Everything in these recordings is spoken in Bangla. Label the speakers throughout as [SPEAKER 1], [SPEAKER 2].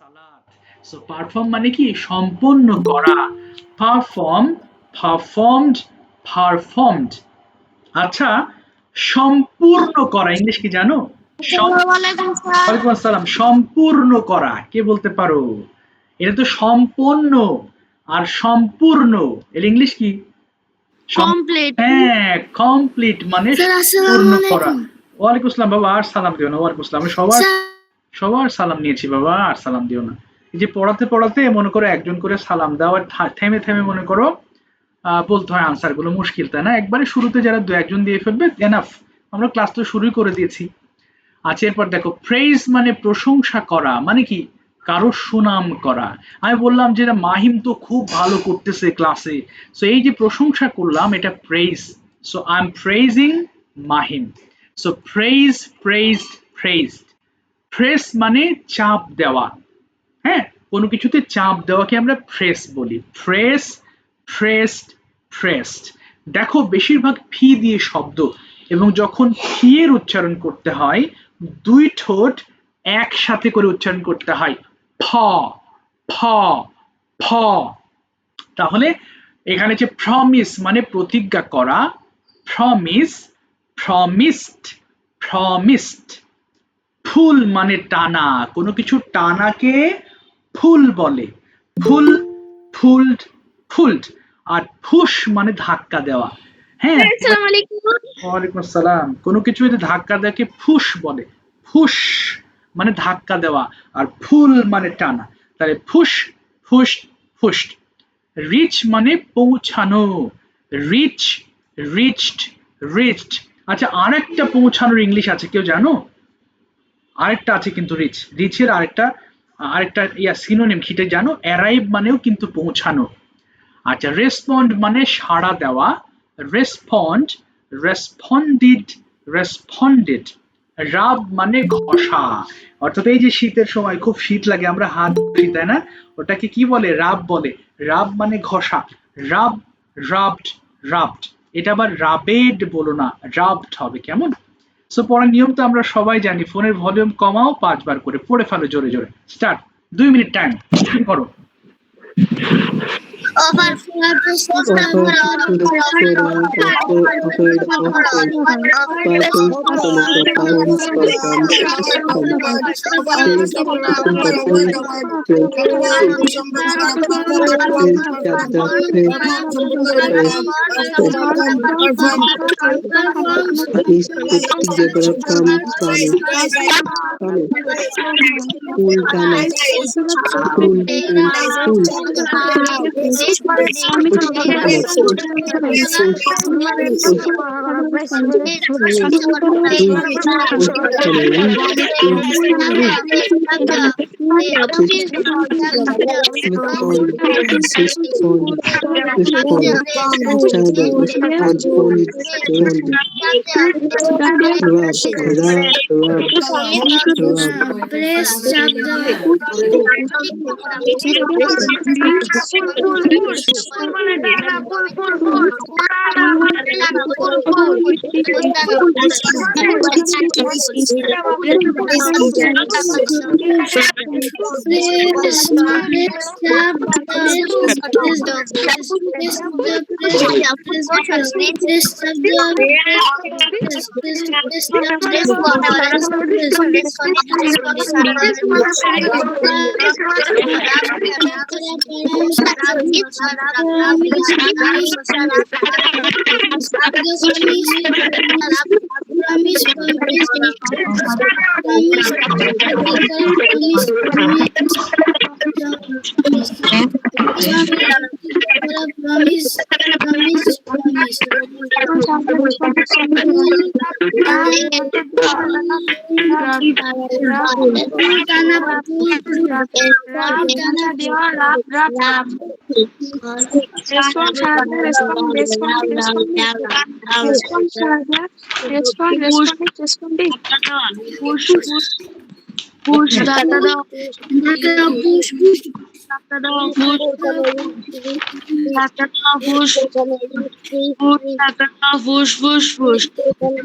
[SPEAKER 1] সালাত। সো পারফর্ম মানে কি সম্পন্ন করা। Perform, performed, performed. আচ্ছা, সম্পূর্ণ করা ইংলিশ কি জানো? ওয়ালাইকুম আসসালাম। সম্পূর্ণ করা কে বলতে পারো? এটা তো সম্পন্ন আর সম্পূর্ণ এর ইংলিশ কি?
[SPEAKER 2] কমপ্লিট।
[SPEAKER 1] হ্যাঁ, কমপ্লিট মানে সম্পূর্ণ করা। ওয়ালাইকুম আসসালাম বাবা, আর সালাম দিও না। ওয়ালাইকুম আসসালাম। আমি সবার সালাম নিয়েছি বাবা, আর সালাম দিও না। এই যে পড়াতে পড়াতে মনে করো একজন করে সালাম দাও, আর থেমে থেমে মনে করো বলতে হয় আনসার গুলো, মুশকিল তাই না? একবারে শুরুতে যারা দু একজন দিয়ে ফেলবে এনাফ। আমরা ক্লাস তো শুরুই করে দিয়েছি। আচ্ছা, এরপর দেখো প্রেইজ মানে প্রশংসা করা, মানে কি কারো সুনাম করা। আমি বললাম যে মাহিম তো খুব ভালো করতেছে ক্লাসে, সো এই যে প্রশংসা করলাম এটা praise. So I am প্রেইজিং Mahim. So praise, প্রেইজড, প্রেইজড। Press মানে চাপ দেওয়া। হ্যাঁ, কোনো কিছুতে চাপ দেওয়াকে আমরা প্রেস বলি। Press, pressed, pressed. দেখো বেশিরভাগ ফি দিয়ে শব্দ, এবং যখন ফি এর উচ্চারণ করতে হয় দুই ঠোঁট একসাথে করে উচ্চারণ করতে হয়। ফ, ফ, ফ। তাহলে এখানে যে প্রমিস মানে প্রতিজ্ঞা করা, প্রমিস, প্রমিসড, প্রমিসড। ফুল মানে টানা, কোনো কিছু টানাকে ফুল বলে। ফুল, ফুলড, ফুলড। আর ফুস মানে ধাক্কা দেওয়া। হ্যাঁ, ওয়ালাইকুম আসসালাম। কোনো কিছু যদি ধাক্কা দেওয়াকে ফুস বলে। ফুস মানে ধাক্কা দেওয়া, আর ফুল মানে টানা। তাহলে ফুস, ফুস, ফুস। রিচ মানে পৌঁছানো। Reach, reached, reached. আচ্ছা, আরেকটা পৌঁছানোর ইংলিশ আছে, কেউ জানো? আরেকটা আছে কিন্তু রিচ, রিচের আরেকটা আরেকটা সিনোনিম সেটা জানো? অ্যারাইভ মানেও কিন্তু পৌঁছানো। আচ্ছা, রেসপন্ড মানে সাড়া দেওয়া। Respond, রেসপন্ডিড, responded. রাব মানে ঘষা। অর্থাৎ এই যে শীতের সময় খুব শীত লাগে, আমরা হাত ধুই তাই না, ওটাকে কি বলে? রাব বলে। রাব মানে ঘষা। রাব, রাবড, রাবড। এটা আবার রাবেড বলো না, রাবড হবে, কেমন? সো পড়ার নিয়ম তো আমরা সবাই জানি। ফোনের ভলিউম কমাও, 5 বার করে পড়ে ফেলো জোরে জোরে। স্টার্ট। 2 মিনিট টাইম, শুরু করো।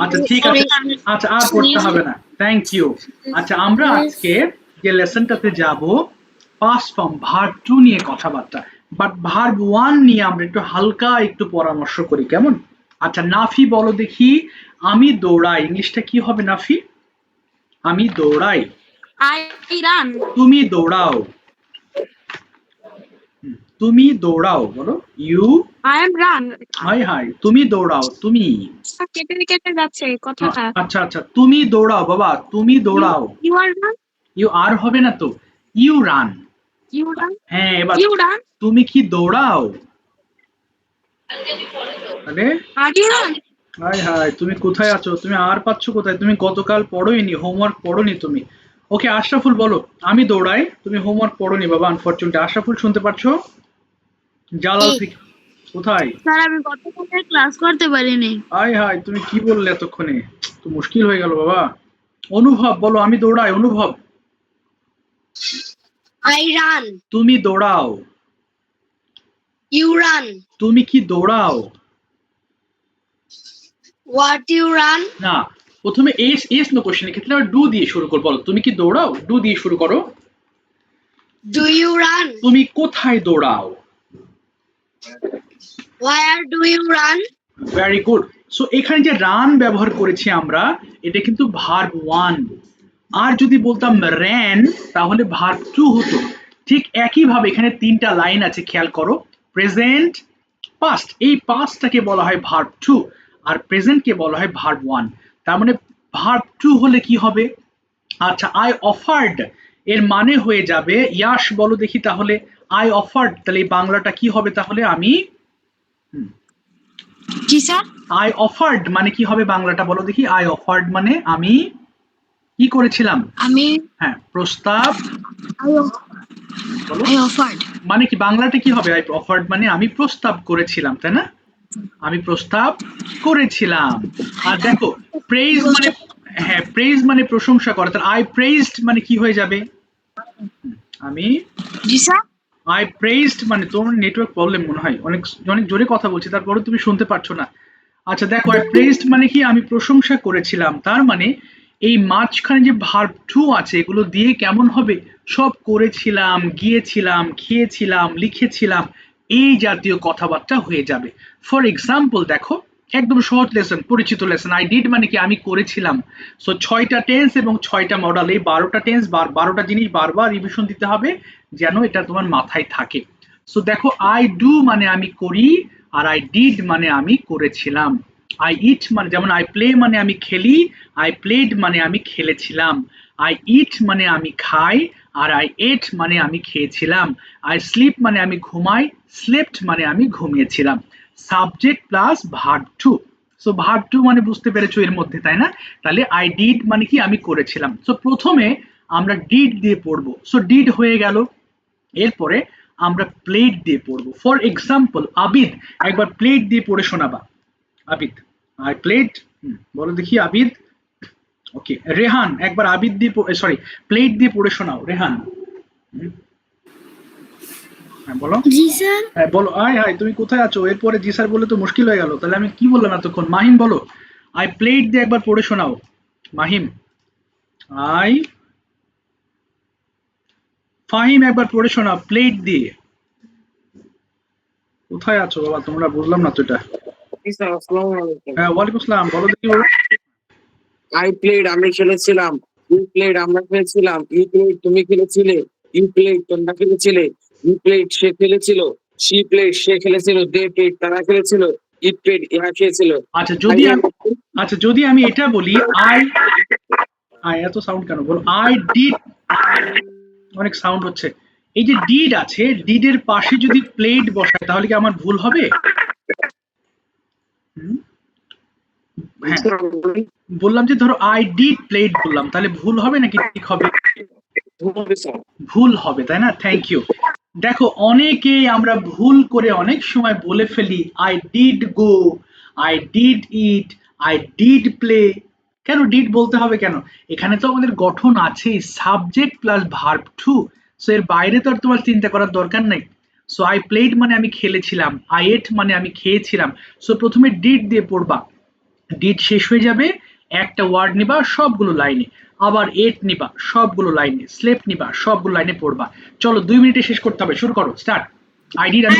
[SPEAKER 1] আচ্ছা, ঠিক আছে। আচ্ছা, আর পড়তে হবে না, থ্যাংক ইউ। আচ্ছা, আমরা আজকে যে লেসনটাতে যাব পাস্ট ফর্ম ভার্ব টু নিয়ে কথাবার্তা, বাট ভার্ব ওয়ান নিয়ে আমরা একটু হালকা একটু পরামর্শ করি, কেমন? আচ্ছা নাফি বলো দেখি, আমি দৌড়াই ইংলিশটা কি হবে নাফি? আমি দৌড়াই।
[SPEAKER 2] I run.
[SPEAKER 1] তুমি দৌড়াও। তুমি দৌড়াও বলো, ইউ।
[SPEAKER 2] I am run.
[SPEAKER 1] হাই হাই, তুমি দৌড়াও, তুমি।
[SPEAKER 2] কেটে কেটে যাচ্ছে কথাটা।
[SPEAKER 1] আচ্ছা আচ্ছা, তুমি দৌড়াও বাবা, তুমি দৌড়াও।
[SPEAKER 2] You are run.
[SPEAKER 1] You are হবে না তো, ইউ রান।
[SPEAKER 2] You run.
[SPEAKER 1] হ্যাঁ এবার
[SPEAKER 2] You run.
[SPEAKER 1] তুমি কি দৌড়াও? আরে
[SPEAKER 2] Are you run?
[SPEAKER 1] হাই হাই, তুমি কোথায় আছো? তুমি আর পাচ্ছ কোথায়? তুমি গতকাল পড়োইনি, হোমওয়ার্ক পড়োনি তুমি। ওকে আশরাফুল বলো, আমি দৌড়াই। তুমি হোমওয়ার্ক পড়োনি বাবা, আনফরচুনেটলি। আশরাফুল শুনতে পাচ্ছ? জালাল থেকে কোথায়?
[SPEAKER 2] স্যার আমি গতকাল ক্লাস করতে পারিনি।
[SPEAKER 1] হাই হাই, তুমি কি বললে এতক্ষণে? তো মুশকিল হয়ে গেল বাবা। অনুভব বলো, আমি দৌড়াই। অনুভব,
[SPEAKER 2] I run.
[SPEAKER 1] তুমি দৌড়াও।
[SPEAKER 2] You run.
[SPEAKER 1] তুমি কি দৌড়াও?
[SPEAKER 2] What you run?
[SPEAKER 1] না, প্রথমে এস এস নো কোশ্চেনের ক্ষেত্রে আবার ডু দিয়ে শুরু করো। বলো তুমি কি দৌড়াও, ডু দিয়ে শুরু করো।
[SPEAKER 2] Do you run?
[SPEAKER 1] তুমি কোথায় দৌড়াও?
[SPEAKER 2] Where do you run?
[SPEAKER 1] Very good. So এখানে যে রান ব্যবহার করেছি আমরা, এটা কিন্তু ভার্ব ওয়ান। আর যদি বলতাম র্যান তাহলে ভার্ব টু হতো। ঠিক একইভাবে এখানে তিনটা লাইন আছে, খেয়াল করো। প্রেজেন্ট, পাস্ট, এই পাস্টটাকে বলা হয় ভার্ব টু, আর প্রেজেন্টকে বলা হয় ভার্ব ওয়ান। তার মানে ভার্ব টু হলে কি হবে? আচ্ছা আই অফার্ড এর মানে হয়ে যাবে, ইয়াশ বলো দেখি তাহলে, আই অফার্ড তাহলে এই বাংলাটা কি হবে তাহলে? আমি
[SPEAKER 2] জি স্যার।
[SPEAKER 1] আই অফার্ড মানে কি হবে বাংলাটা বলো দেখি? আই অফার্ড মানে আমি কি করেছিলাম?
[SPEAKER 2] আমি
[SPEAKER 1] হ্যাঁ, প্রস্তাব। বলো
[SPEAKER 2] I offered.
[SPEAKER 1] মানে কি বাংলাটা কি হবে? আই অফার্ড মানে আমি প্রস্তাব করেছিলাম, তাই না? আমি প্রস্তাব করেছিলাম। আর দেখো প্রেইজ মানে, হ্যাঁ প্রেইজ মানে প্রশংসা করা, তাহলে আই প্রেইজড মানে কি হয়ে যাবে? আমি
[SPEAKER 2] জি স্যার।
[SPEAKER 1] আই প্রেইজড মানে, তোমার নেটওয়ার্ক প্রবলেম মনে হয়, অনেক অনেক জোরে কথা বলছি তারপরে তুমি শুনতে পাচ্ছ না। আচ্ছা দেখো, আই প্রেইজড মানে কি? আমি প্রশংসা করেছিলাম। তার মানে এই মাঝখানে যে ভার্ব টু আছে এগুলো দিয়ে কেমন হবে? সব করেছিলাম, গিয়েছিলাম, খেয়েছিলাম, লিখেছিলাম, এই জাতীয় কথাবার্তা হয়ে যাবে। ফর এক্সাম্পল দেখো, একদম সহজ লেসন, পরিচিত লেসন। আই ডিড মানে কি? আমি করেছিলাম। সো 6টা টেন্স এবং 6টা মডেল, এই 12টা টেন্স, 12টা জিনিস বারবার রিভিশন দিতে হবে যেন এটা তোমার মাথায় থাকে। সো দেখো, আই ডু মানে আমি করি, আর আই ডিড মানে আমি করেছিলাম। আই ইট মানে, যেমন আই প্লে মানে আমি খেলি, আই প্লেড মানে আমি খেলেছিলাম। আই ইট মানে আমি খাই, আর আই এট মানে আমি খেয়েছিলাম। আই স্লিপ মানে আমি ঘুমাই, স্লেপ্ট মানে আমি ঘুমিয়েছিলাম। Subject plus verb two. So verb two মানে বুঝতে পেরেছো এর মধ্যে, তাই না? তাহলে আই ডিড মানে কি? আমি করেছিলাম। সো প্রথমে আমরা ডিড দিয়ে পড়বো, সো ডিড হয়ে গেল। এরপরে আমরা প্লেট দিয়ে পড়বো। ফর এক্সাম্পল আবিদ, একবার প্লেট দিয়ে পড়ে শোনাবা। আবিদ, আই প্লেট, বলো দেখি আবিদ। ওকে রেহান, একবার আবিদ দিয়ে সরি প্লেট দিয়ে পড়ে শোনাও রেহান। হ্যাঁ বলো।
[SPEAKER 2] জি স্যার।
[SPEAKER 1] হ্যাঁ বলো। আয় হায়, তুমি কোথায় আছো? এরপরে জি স্যার বলে তো মুশকিল হয়ে গেল, তাহলে আমি কি বললাম এতক্ষণ? মাহিম বলো, আই প্লেট দিয়ে একবার পড়ে শোনাও। মাহিম। আই, ফাহিম একবার পড়ে শোনাও প্লেট দিয়ে। কোথায় আছো বাবা তোমরা? বুঝলাম না তো এটা। হ্যাঁ ওয়ালাইকুম আসসালাম, বলো দেখি বলো।
[SPEAKER 3] আই প্লেড আমি খেলেছিলাম, ইউ প্লেড আমরা খেলেছিলাম, ইউ প্লেড তুমি খেলেছিলে, ইউ প্লেড তোমরা খেলেছিলে, ইউ প্লেড সে খেলেছিল, শি প্লেড সে খেলেছিল, দে প্লেড তারা খেলেছিল, ইট প্লেড ইহা খেয়েছিল।
[SPEAKER 1] আচ্ছা যদি আমি, আচ্ছা যদি আমি এটা বলি, আই, আই এত সাউন্ড কেন? বলো আই ডিড, অনেক সাউন্ড হচ্ছে। এই যে ডিড আছে, ডিডের পাশে যদি প্লেড বসায় তাহলে কি আমার ভুল হবে? হুম? হ্যাঁ বললাম যে ধরো আই ডিড প্লেড বললাম, তাহলে ভুল হবে নাকি ঠিক হবে? ভুল হবে, তাই না? Thank you. দেখো অনেকেই আমরা ভুল করে অনেক সময় বলে ফেলি I did go, I did it, I did play. কেন ডিড বলতে হবে কেন? এখানে তো আমাদের গঠন আছেই, subject plus verb two. So এর বাইরে তো আর তোমার চিন্তা করার দরকার নেই। সো আই প্লেড মানে আমি খেলেছিলাম, আই এট মানে আমি খেয়েছিলাম। সো প্রথমে ডিড দিয়ে পড়বা, ডিড শেষ হয়ে যাবে, একটা ওয়ার্ড নিবা সবগুলো লাইনে। আবার এট নিবা সবগুলো লাইনে, স্লেপ নিবা সবগুলো লাইনে পড়বা। চলো 2 মিনিটে শেষ করতে হবে, শুরু করো, start. I did and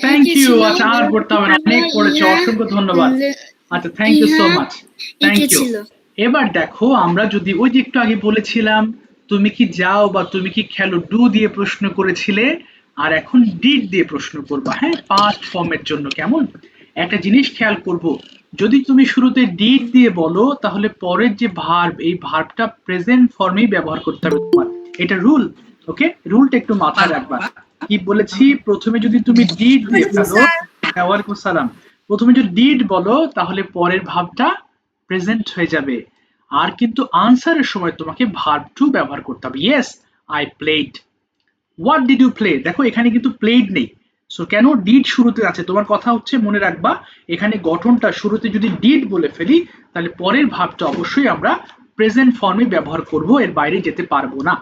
[SPEAKER 1] thank you. আচ্ছা আর পড়তে হবে না, অনেক পড়েছো, অসংখ্য ধন্যবাদ। আচ্ছা thank you so much, thank you. এবার দেখো আমরা যদি ওই যে একটু আগে বলেছিলাম তুমি কি যাও বা তুমি কি খেলো, ডু দিয়ে প্রশ্ন করেছিলে, আর এখন ডিড দিয়ে প্রশ্ন করবা, হ্যাঁ পাস্ট ফর্মের জন্য। কেমন একটা জিনিস খেয়াল করব, যদি তুমি শুরুতে ডিড দিয়ে বলো তাহলে পরের যে ভার্ব, এই ভার্বটা প্রেজেন্ট ফর্মেই ব্যবহার করতে হবে তোমার, এটা রুল। ওকে, রুলটা একটু মাথায় রাখবা। কি বলেছি, প্রথমে যদি তুমি ডিড দিয়ে ফেলো, ওয়ালাইকুম সালাম, প্রথমে যদি ডিড বলো তাহলে পরের ভাবটা প্রেজেন্ট হয়ে যাবে, আর কিন্তু আনসারের সময় তোমাকে ভার্ব টু ব্যবহার করতে হবে। Yes I played. What did you play, দেখো এখানে কিন্তু প্লেড নেই, সো কেন ডিড শুরুতে আছে, তোমার কথা হচ্ছে মনে রাখবা এখানে গঠনটা শুরুতে যদি ডিড বলে ফেলি তাহলে পরের ভাবটা অবশ্যই আমরা প্রেজেন্ট ফর্মে ব্যবহার করব, এর বাইরে যেতে পারবো না।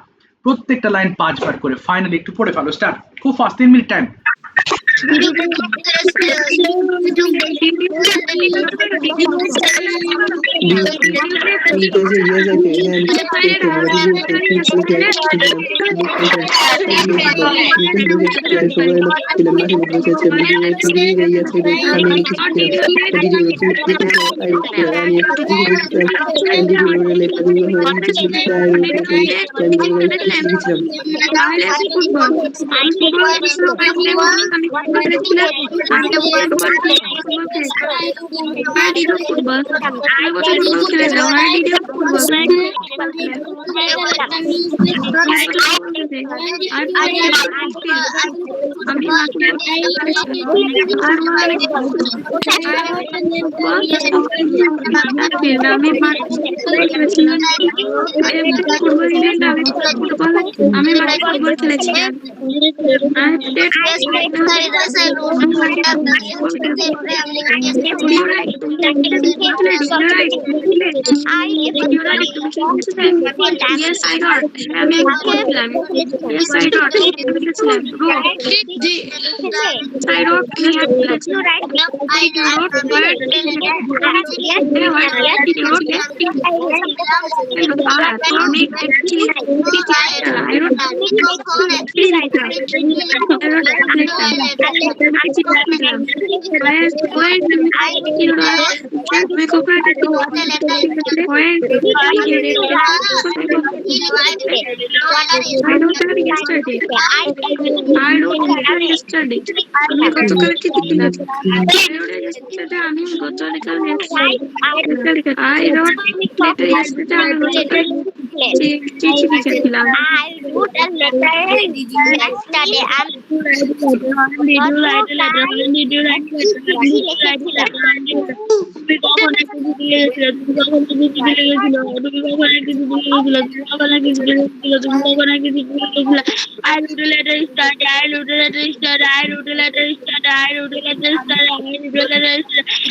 [SPEAKER 1] প্রত্যেকটা লাইন 5 বার করে, ফাইনালি একটু পড়ে ফেলো, স্টার্ট, খুব ফাস্ট, 3 মিনিট টাইম।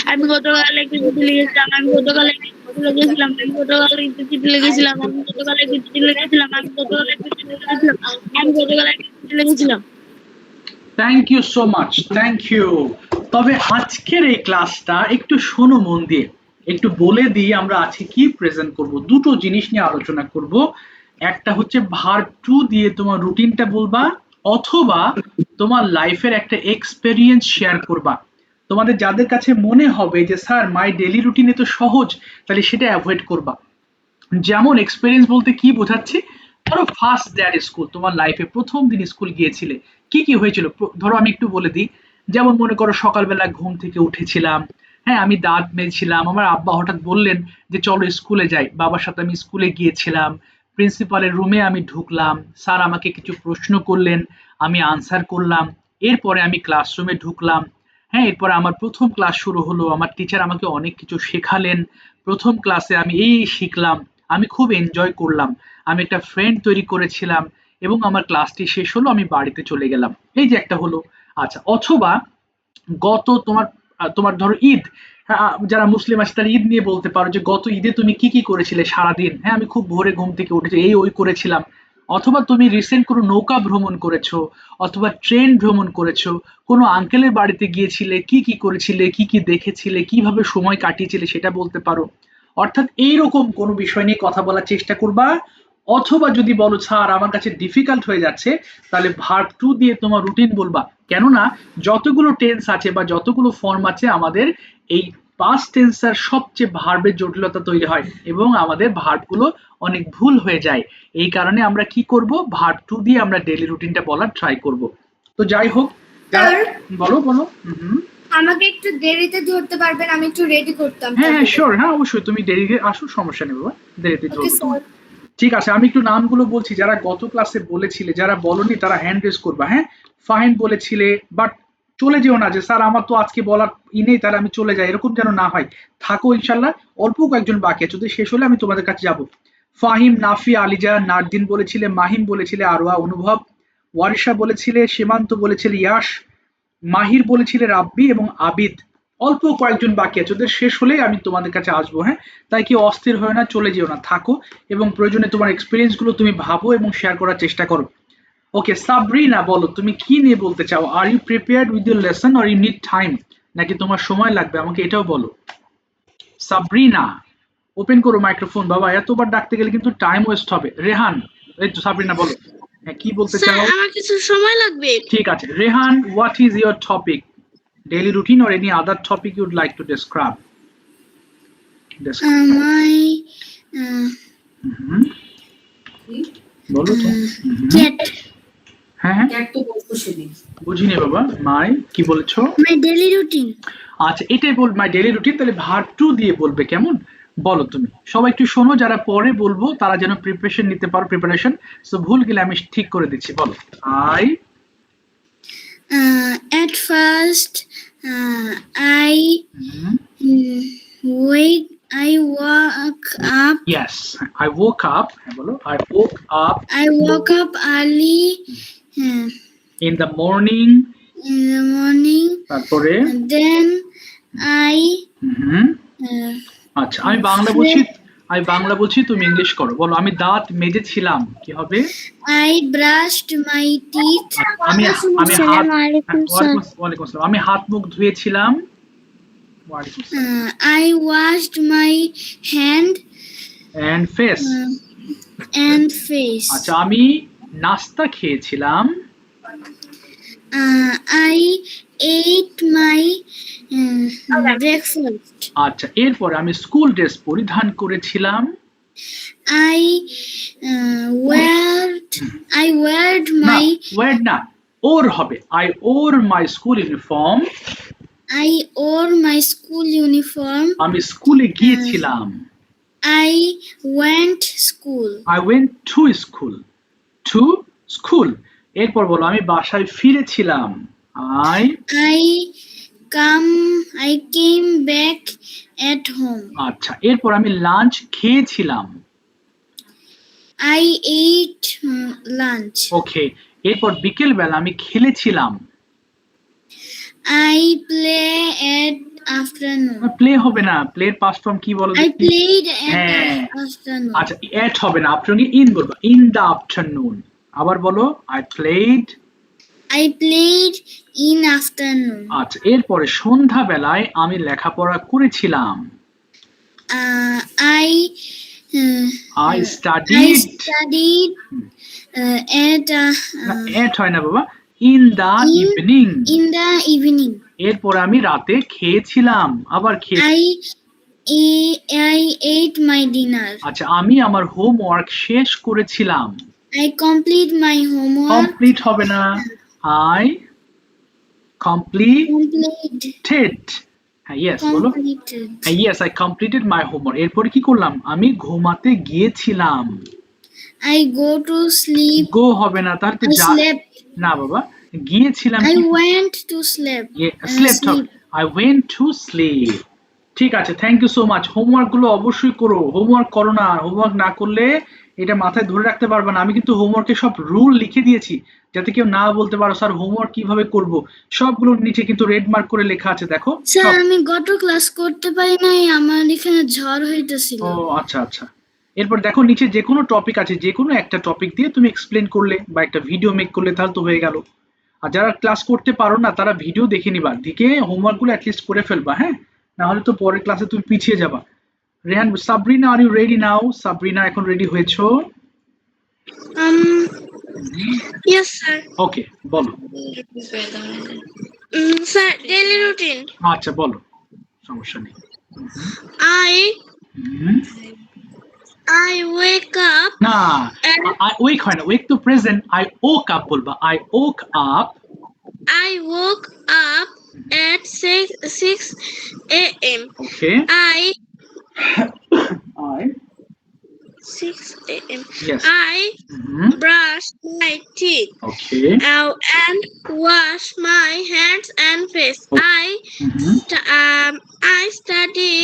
[SPEAKER 2] আমি গতকাল একটা চিঠি লিখেছিলাম, আমি গতকাল একটা চিঠি লিখেছিলাম, আমি গতকাল একটা চিঠি লিখেছিলাম, আমি গতকাল একটা চিঠি লিখেছিলাম, আমি গতকাল একটা চিঠি লিখেছিলাম, আমি গতকাল একটা চিঠি লিখেছিলাম।
[SPEAKER 1] Thank you so much, thank you. তবে আজকের এই ক্লাসটা একটু শোনো মন দিয়ে, একটু বলে দিই আমরা আজকে কি প্রেজেন্ট করব। দুটো জিনিস নিয়ে আলোচনা করব। একটা হচ্ছে ভার্ব টু দিয়ে তোমার রুটিনটা বলবা, অথবা তোমার লাইফের একটা এক্সপেরিয়েন্স শেয়ার করবা। তোমাদের যাদের কাছে মনে হবে যে স্যার মাই ডেইলি রুটিনে তো সহজ, তাহলে সেটা অ্যাভয়েড করবা। যেমন এক্সপেরিয়েন্স বলতে কি বোঝাচ্ছি, ধরো ফার্স্ট ডে অ্যাট স্কুল, তোমার লাইফে প্রথম দিন স্কুল গিয়েছিলে, কি কি হয়েছিল ধরো আমি একটু বলে দিই। যেমন মনে করো সকালবেলা ঘুম থেকে উঠেছিলাম, হ্যাঁ আমি দাঁত মেজছিলাম, আমার আব্বা হঠাৎ বললেন যে চলো স্কুলে যাই, বাবার সাথে আমি স্কুলে গিয়েছিলাম, প্রিন্সিপালের রুমে আমি ঢুকলাম, স্যার আমাকে কিছু প্রশ্ন করলেন, আমি আনসার করলাম, এরপরে আমি ক্লাসরুমে ঢুকলাম, হ্যাঁ এরপরে আমার প্রথম ক্লাস শুরু হলো, আমার টিচার আমাকে অনেক কিছু শেখালেন, প্রথম ক্লাসে আমি এই শিখলাম, আমি খুব এনজয় করলাম, আমি একটা ফ্রেন্ড তৈরি করেছিলাম, এবং আমার ক্লাসটি শেষ হলো, আমি বাড়িতে চলে গেলাম। এই যে একটা হলো। আচ্ছা, অথবা গত তোমার তোমার ধরো ঈদ, হ্যাঁ, যারা মুসলিম আছে তারা ঈদ নিয়ে বলতে পারো যে গত ঈদে তুমি কি কি করেছিলে সারাদিন। হ্যাঁ আমি খুব ভোরে ঘুম থেকে উঠেছি, এই ওই করেছিলাম। অথবা তুমি রিসেন্ট কোনো নৌকা ভ্রমণ করেছো, অথবা ট্রেন ভ্রমণ করেছো, কোনো আঙ্কেলের বাড়িতে গিয়েছিলে, কি কি করেছিলে, কি কি দেখেছিলে, কিভাবে সময় কাটিয়েছিলে সেটা বলতে পারো। অর্থাৎ এইরকম কোনো বিষয় নিয়ে কথা বলার চেষ্টা করবা। অথবা যদি বলো স্যার আমার কাছে ডিফিকাল্ট হয়ে যাচ্ছে, তাহলে ভার্ব টু দিয়ে তোমার রুটিন বলবা। কেননা যতগুলো টেন্স আছে বা যতগুলো ফর্ম আছে, আমাদের এই পাস্ট টেন্সের সবচেয়ে ভার্বের জটিলতা তৈরি হয় এবং আমাদের ভার্বগুলো অনেক ভুল হয়ে যায়। এই কারণে আমরা কি করব, ভার্ব টু দিয়ে আমরা ডেইলি রুটিনটা বলার ট্রাই করব। তো যাই হোক, বলো বলো।
[SPEAKER 4] আমাকে একটু দেরিতে ধরতে পারবেন, আমি একটু রেডি করতাম।
[SPEAKER 1] হ্যাঁ হ্যাঁ শিওর, হ্যাঁ অবশ্যই, তুমি দেরিতে আসো, সমস্যা নেই বাবা, দেরিতে
[SPEAKER 4] ওকে
[SPEAKER 1] ধরবো।
[SPEAKER 4] স্যার।
[SPEAKER 1] ঠিক আছে, আমি একটু নামগুলো বলছি, যারা গত ক্লাসে বলেছিলে, যারা বলনি তারা হ্যান্ড রেজ করবা। হ্যাঁ, ফাহিম বলেছিলে, বাট চলে যেও না যে স্যার আমার তো আজকে বলার নেই, তাহলে আমি চলে যাই, এরকম যেন না হয়। থাকো ইনশাল্লাহ, অল্প কয়েকজন বাকি আছে, যদি শেষ হলে আমি তোমাদের কাছে যাব। ফাহিম, নাফি, আলিজা, নারদিন বলেছিলে, মাহিম বলেছিলে, আরোয়া, অনুভব, ওয়ারিশা বলেছিলে, সীমান্ত বলেছিলে, ইয়াশ, মাহির বলেছিলে, রাব্বি এবং আবিদ। অল্প কয়েকজন বাকি আছে, ওদের শেষ হলেই আমি তোমাদের কাছে আসবো। হ্যাঁ, তাই কি অস্থির হয়ে না, চলে যেও না, থাকো এবং প্রয়োজনে তোমার এক্সপিরিয়েন্স গুলো তুমি ভাবো এবং শেয়ার করার চেষ্টা করো। ওকে, সাবরিনা বলো তুমি কি নিয়ে বলতে চাও। Are you prepared with your lesson or you need time, নাকি তোমার সময় লাগবে, আমাকে এটাও বলো। সাবরিনা, ওপেন করো মাইক্রোফোন বাবা, এতবার ডাকতে গেলে কিন্তু টাইম ওয়েস্ট হবে। রেহান, এই তো সাবরিনা বলো, হ্যাঁ কি বলতে চাও।
[SPEAKER 2] আমার কিছু সময় লাগবে।
[SPEAKER 1] ঠিক আছে Rehan, what is your topic, daily routine or any other topic you'd like to describe?
[SPEAKER 4] My
[SPEAKER 1] বলো তো।
[SPEAKER 4] cat,
[SPEAKER 1] হ্যাঁ হ্যাঁ বুঝিনি বাবা, মাই কি বলছো।
[SPEAKER 4] my daily routine.
[SPEAKER 1] আচ্ছা এটাই বল, মাই ডেইলি রুটিন, তাহলে ভার্ব টু দিয়ে বলবে, কেমন? বলো তুমি, সবাই একটু শোনো, যারা পরে বলবো তারা যেন প্রিপারেশন নিতে পারো, প্রিপারেশন। সো ভুল গেলে আমি ঠিক করে দিচ্ছি, বলো। I
[SPEAKER 4] At first, I woke up.
[SPEAKER 1] Yes, I woke up. বলো, I woke up.
[SPEAKER 4] I woke up early
[SPEAKER 1] In the morning.
[SPEAKER 4] in the morning.
[SPEAKER 1] তারপরে
[SPEAKER 4] Then I
[SPEAKER 1] আচ্ছা আমি বাংলা বলছি, আমি বাংলা বলছি, তুমি ইংলিশ করো। বলো, আমি দাঁত মেজেছিলাম, কি হবে?
[SPEAKER 4] I brushed my teeth.
[SPEAKER 1] আমি আমি হাত
[SPEAKER 2] ওয়ালাইকুম সালাম।
[SPEAKER 1] ওয়ালাইকুম আসসালাম। আমি হাত মুখ ধুয়েছিলাম। ওয়ালাইকুম আসসালাম।
[SPEAKER 4] I washed my hand
[SPEAKER 1] and face.
[SPEAKER 4] and face.
[SPEAKER 1] আচ্ছা, আমি নাস্তা খেয়েছিলাম।
[SPEAKER 4] I ate my breakfast.
[SPEAKER 1] আচ্ছা, এরপরে আমি স্কুল ড্রেস পরিধান করেছিলাম।
[SPEAKER 4] I wore
[SPEAKER 1] না,
[SPEAKER 4] my
[SPEAKER 1] ওয়ার্ড না, ওর হবে। I or my school uniform.
[SPEAKER 4] I wore my school uniform.
[SPEAKER 1] আমি স্কুলে গিয়েছিলাম।
[SPEAKER 4] I went school.
[SPEAKER 1] I went to school. To school. এরপর বলো, আমি বাসায় ফিরেছিলাম। I
[SPEAKER 4] I came back at home.
[SPEAKER 1] আচ্ছা, এরপর আমি লাঞ্চ খেয়েছিলাম।
[SPEAKER 4] I ate lunch.
[SPEAKER 1] ওকে, এরপর বিকেল বেলা আমি খেলেছিলাম।
[SPEAKER 4] I play at afternoon.
[SPEAKER 1] Play হবে না, প্লের পাস্ট ফর্ম কি বলো
[SPEAKER 4] I
[SPEAKER 1] দেখি?
[SPEAKER 4] played at
[SPEAKER 1] হ্যাঁ।
[SPEAKER 4] afternoon.
[SPEAKER 1] আচ্ছা, এট হবে না, আপনার ইন বলবো, ইন দ্য আফটারনুন। আবার বলো, I played.
[SPEAKER 4] I played in afternoon.
[SPEAKER 1] আচ্ছা, এরপরে সন্ধ্যা বেলায় আমি লেখাপড়া করেছিলাম।
[SPEAKER 4] I
[SPEAKER 1] I
[SPEAKER 4] I
[SPEAKER 1] studied.
[SPEAKER 4] studied at
[SPEAKER 1] এট হয় না বাবা, in the evening.
[SPEAKER 4] in the evening.
[SPEAKER 1] এরপর আমি রাতে খেয়েছিলাম, আবার
[SPEAKER 4] I ate my dinner.
[SPEAKER 1] আচ্ছা, আমি আমার হোমওয়ার্ক শেষ করেছিলাম।
[SPEAKER 4] I complete my homework.
[SPEAKER 1] Complete হবে না, আই
[SPEAKER 4] Completed.
[SPEAKER 1] কমপ্লিটেড। হ্যাঁ, ইয়েস বলো।
[SPEAKER 4] Completed.
[SPEAKER 1] হ্যাঁ, yes, I completed my homework. এরপরে কি করলাম? আমি ঘুমাতে গিয়েছিলাম।
[SPEAKER 4] I go to sleep.
[SPEAKER 1] গো হবে না, তার
[SPEAKER 4] I slept.
[SPEAKER 1] না বাবা, গিয়েছিলাম।
[SPEAKER 4] I went to sleep.
[SPEAKER 1] Slept হবে। I went to sleep. ঠিক আছে, thank you so much. Homework গুলো অবশ্যই করো। হোমওয়ার্ক করো না, হোমওয়ার্ক না করলে এটা মাথায় ধরে রাখতে পারবে না। আমি কিন্তু হোমওয়ার্কে সব রুল লিখে দিয়েছি, যাতে কেউ না বলতে পারো স্যার হোমওয়ার্ক কিভাবে করব। সবগুলোর নিচে কিন্তু রেড মার্ক করে লেখা আছে, দেখো।
[SPEAKER 4] স্যার আমি গত ক্লাস করতে পারি নাই, আমার এখানে ঝড় হইতেছিল।
[SPEAKER 1] ও আচ্ছা আচ্ছা। এরপর দেখো, নিচে যে কোনো টপিক আছে, যে কোনো একটা টপিক দিয়ে তুমি এক্সপ্লেন করলে বা একটা ভিডিও মেক করলে, তাহলে তো হয়ে গেল। আর যারা ক্লাস করতে পারো না, তারা ভিডিও দেখে নিবা, দিকে হোমওয়ার্কগুলো অ্যাটলিস্ট করে ফেলবা, হ্যাঁ? না হলে তো পরের ক্লাসে তুমি পিছিয়ে যাবা। Rehan, Sabrina, are you ready now? Sabrina, এখন রেডি হয়েছো?
[SPEAKER 2] Yes, sir.
[SPEAKER 1] ওকে, বলো।
[SPEAKER 2] Sir, daily routine.
[SPEAKER 1] আচ্ছা, বলো, সমস্যা নেই।
[SPEAKER 2] I
[SPEAKER 1] hmm,
[SPEAKER 2] I wake up
[SPEAKER 1] না, ওয়েক হয় না, ওয়েক তো প্রেজেন্ট। আই ওক আপ বলবা, I woke up.
[SPEAKER 2] I woke up at 6 a.m.
[SPEAKER 1] Okay,
[SPEAKER 2] I
[SPEAKER 1] I
[SPEAKER 2] 6 a.m.
[SPEAKER 1] Yes.
[SPEAKER 2] I
[SPEAKER 1] hmm,
[SPEAKER 2] brushed my teeth
[SPEAKER 1] okay,
[SPEAKER 2] and wash my hands and face.
[SPEAKER 1] Hmm,
[SPEAKER 2] I study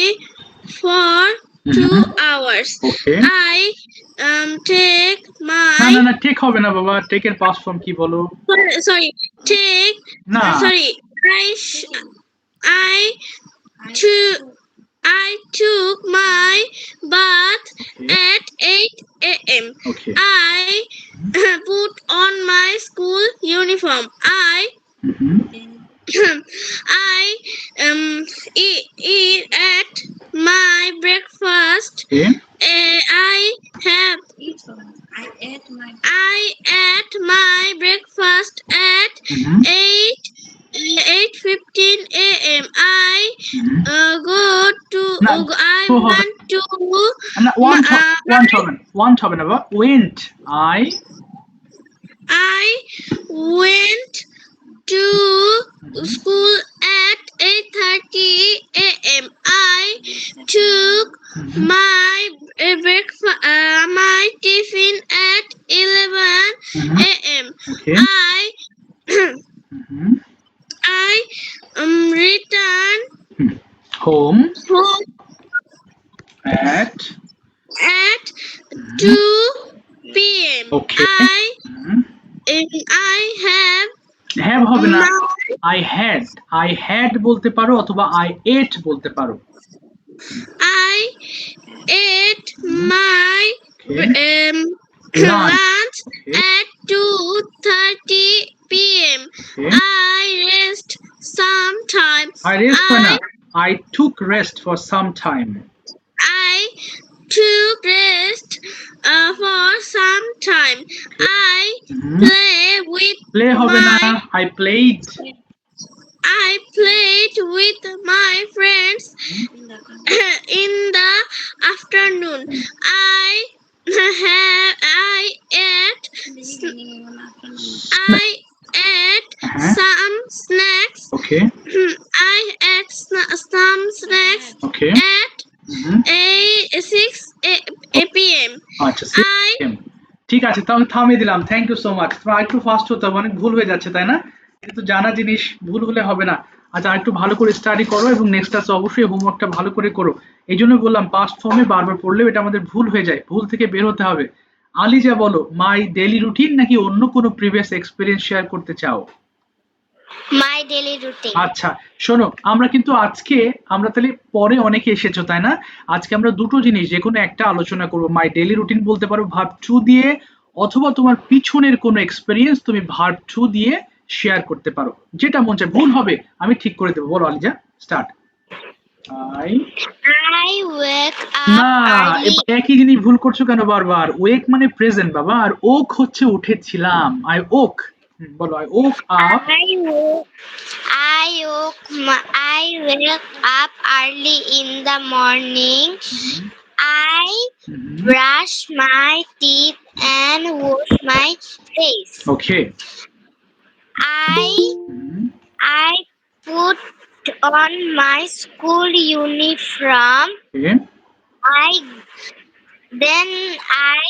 [SPEAKER 2] for 2 hours.
[SPEAKER 1] Okay.
[SPEAKER 2] I take
[SPEAKER 1] না
[SPEAKER 2] my
[SPEAKER 1] না না, টেক হবে না বাবা, টেকের পাস্ট ফর্ম কি বলো?
[SPEAKER 2] sorry take
[SPEAKER 1] না,
[SPEAKER 2] sorry I took my bath at 8 a.m.
[SPEAKER 1] Okay,
[SPEAKER 2] I put on my school uniform.
[SPEAKER 1] Hmm,
[SPEAKER 2] I eat at my breakfast.
[SPEAKER 1] Okay,
[SPEAKER 2] I ate my breakfast at
[SPEAKER 1] hmm,
[SPEAKER 2] 8:15 a.m. I go to
[SPEAKER 1] না,
[SPEAKER 2] I
[SPEAKER 1] তো হবে
[SPEAKER 2] went to
[SPEAKER 1] না, ওয়ান্ট হবে না, ওয়ান্ট হবে না বাবা, went.
[SPEAKER 2] I went to school at 8:30 a.m. I took my breakfast, my tiffin at 11 a.m.
[SPEAKER 1] Okay,
[SPEAKER 2] I return
[SPEAKER 1] home
[SPEAKER 2] home
[SPEAKER 1] at
[SPEAKER 2] 2 p.m.
[SPEAKER 1] Okay.
[SPEAKER 2] I have
[SPEAKER 1] have হবে না,
[SPEAKER 2] my
[SPEAKER 1] আই হ্যাড বলতে পারো, অথবা আই এট বলতে পারো।
[SPEAKER 2] I ate lunch
[SPEAKER 1] Okay.
[SPEAKER 2] at 2:30 p.m.
[SPEAKER 1] Okay.
[SPEAKER 2] I rest sometime.
[SPEAKER 1] I rest for now. I took rest for some time.
[SPEAKER 2] I took rest for some time. I
[SPEAKER 1] Mhm.
[SPEAKER 2] play with
[SPEAKER 1] Play হবে না,
[SPEAKER 2] my
[SPEAKER 1] I played.
[SPEAKER 2] I played with my friends in the afternoon. I ate
[SPEAKER 1] Uh-huh.
[SPEAKER 2] some snacks.
[SPEAKER 1] Okay.
[SPEAKER 2] I ate some snacks
[SPEAKER 1] Okay.
[SPEAKER 2] at
[SPEAKER 1] Mhm.
[SPEAKER 2] 6 p.m.
[SPEAKER 1] আচ্ছা
[SPEAKER 2] I
[SPEAKER 1] same. ঠিক আছে, তাহলে থামিয়ে দিলাম। Thank you so much. তোমার একটু ফাস্ট হতে হবে, অনেক ভুল হয়ে যাচ্ছে তাই না? কিন্তু জানা জিনিস ভুল হলে হবে না। আচ্ছা, আর একটু ভালো করে স্টাডি করো এবং নেক্সট ক্লাসে অবশ্যই হোমওয়ার্কটা ভালো করে করো। এই জন্য বললাম পাস্ট ফর্মে বারবার পড়লেও এটা আমাদের ভুল হয়ে যায়, ভুল থেকে বের হতে হবে। আলিজা বলো, মাই ডেইলি রুটিন নাকি অন্য কোনো প্রিভিয়াস এক্সপেরিয়েন্স শেয়ার করতে চাও?
[SPEAKER 2] my daily routine.
[SPEAKER 1] আচ্ছা, শোনো, আমরা কিন্তু আজকে আমরা তাহলে পরে অনেকে এসেছো তাই না? আজকে আমরা দুটো জিনিস যে কোনো একটা আলোচনা করবো। মাই ডেইলি রুটিন বলতে পারো ভার্ব টু দিয়ে, অথবা তোমার পিছনের কোনো এক্সপেরিয়েন্স তুমি ভার্ব টু দিয়ে শেয়ার করতে পারো, যেটা মন চায়। ভুল হবে আমি ঠিক করে দেবো। বলো Aliza, start. I
[SPEAKER 2] I wake
[SPEAKER 1] না,
[SPEAKER 2] up early.
[SPEAKER 1] এবার একই জিনিস ভুল করছো কেন বারবার? ওয়েক মানে প্রেজেন্ট বাবা, আর ওক হচ্ছে উঠেছিলাম। I woke. বলো I woke up.
[SPEAKER 2] I wake up early in the morning. I brush my teeth and wash my face.
[SPEAKER 1] Okay.
[SPEAKER 2] I put on my school uniform. Then I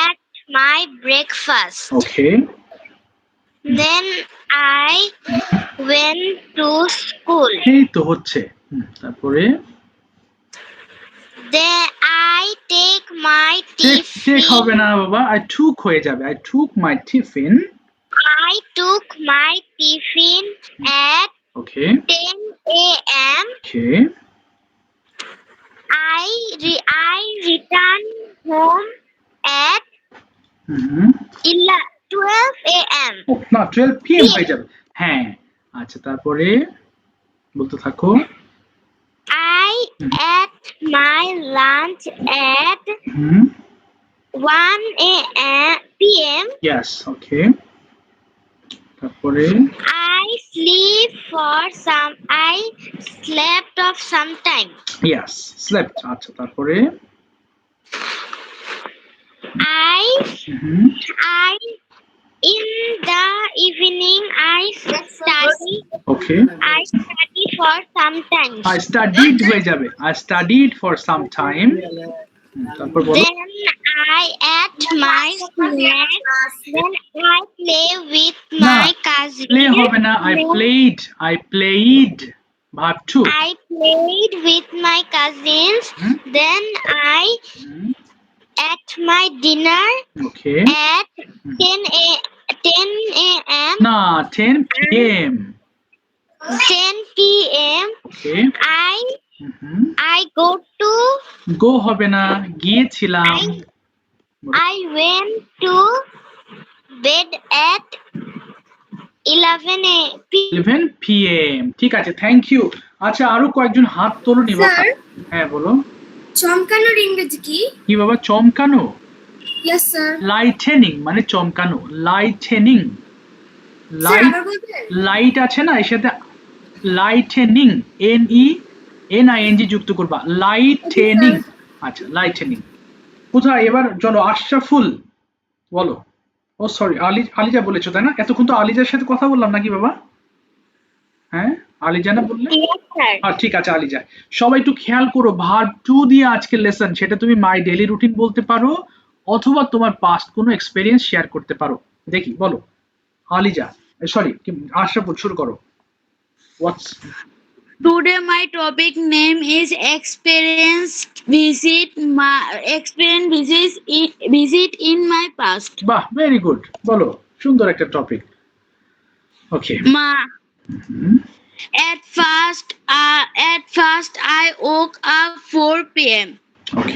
[SPEAKER 2] ate my breakfast.
[SPEAKER 1] Okay.
[SPEAKER 2] Then I went to school.
[SPEAKER 1] এই তো হচ্ছে। তারপরে
[SPEAKER 2] Then I take my
[SPEAKER 1] check
[SPEAKER 2] tiffin.
[SPEAKER 1] হবে না বাবা, আই টুক হয়ে যাবে। I took my tiffin.
[SPEAKER 2] I took my tiffin at
[SPEAKER 1] okay.
[SPEAKER 2] 10 a.m.
[SPEAKER 1] Okay.
[SPEAKER 2] I returned home at 12 a.m.
[SPEAKER 1] না, 12 p.m. হয়ে যাবে। হ্যাঁ, আচ্ছা, তারপরে বলতে থাকো।
[SPEAKER 2] I ate my lunch at 1 p.m.
[SPEAKER 1] Yes, ওকে। তারপরে
[SPEAKER 2] I slept off some time.
[SPEAKER 1] Yes, slept. আচ্ছা, তারপরে
[SPEAKER 2] In the evening I study.
[SPEAKER 1] Okay.
[SPEAKER 2] I study for some time.
[SPEAKER 1] I studied হয়ে যাবে। I studied for some time. তারপর বলো।
[SPEAKER 2] Then I ate my snacks. Then I play with my cousin.
[SPEAKER 1] Play হবে না, I played. Verb 2.
[SPEAKER 2] I played with my cousins. Then I ate my dinner
[SPEAKER 1] Okay.
[SPEAKER 2] at 10 a.m.
[SPEAKER 1] না, 10 p.m.
[SPEAKER 2] 10 p.m.
[SPEAKER 1] Okay.
[SPEAKER 2] I go to.
[SPEAKER 1] Go হবে না, গিয়েছিলাম।
[SPEAKER 2] I went to bed at 11
[SPEAKER 1] p.m. ঠিক আছে, থ্যাংক ইউ। আচ্ছা, আরো কয়েকজন হাত তোলনি বাবা। হ্যাঁ, বলো।
[SPEAKER 4] চমকানোর ইংরেজি কি?
[SPEAKER 1] কি বাবা? চমকানো?
[SPEAKER 4] Yes sir.
[SPEAKER 1] লাইটেনিং মানে চমকানো। লাইটেনিং। লাইট আছে না, এর সাথে লাইটেনিং, NENING যুক্ত করবা। লাইটেনিং। আচ্ছা, লাইটেনিং। কোথায় এবার? চলো, আশরাফুল বলো। ও সরি, আলিজা বলেছো তাই না? এতক্ষণ তো আলিজার সাথে কথা বললাম নাকি বাবা? হ্যাঁ, আলিজা না বললে? ঠিক আছে, আলিজা। সবাই একটু খেয়াল করো, ভার্ব টু দিয়ে আজকের লেসন, সেটা তুমি মাই ডেইলি রুটিন বলতে পারো, অথবা তোমার পাস্ট কোনো এক্সপেরিয়েন্স শেয়ার করতে পারো। দেখি, বলো আলিজা, সরি আশরাফুল, শুরু করো।
[SPEAKER 2] Today my topic name is experience visit in my past.
[SPEAKER 1] বাহ, ভেরি গুড। বলো, সুন্দর একটা topic. Okay.
[SPEAKER 2] At first I woke up 4 p.m.
[SPEAKER 1] Okay.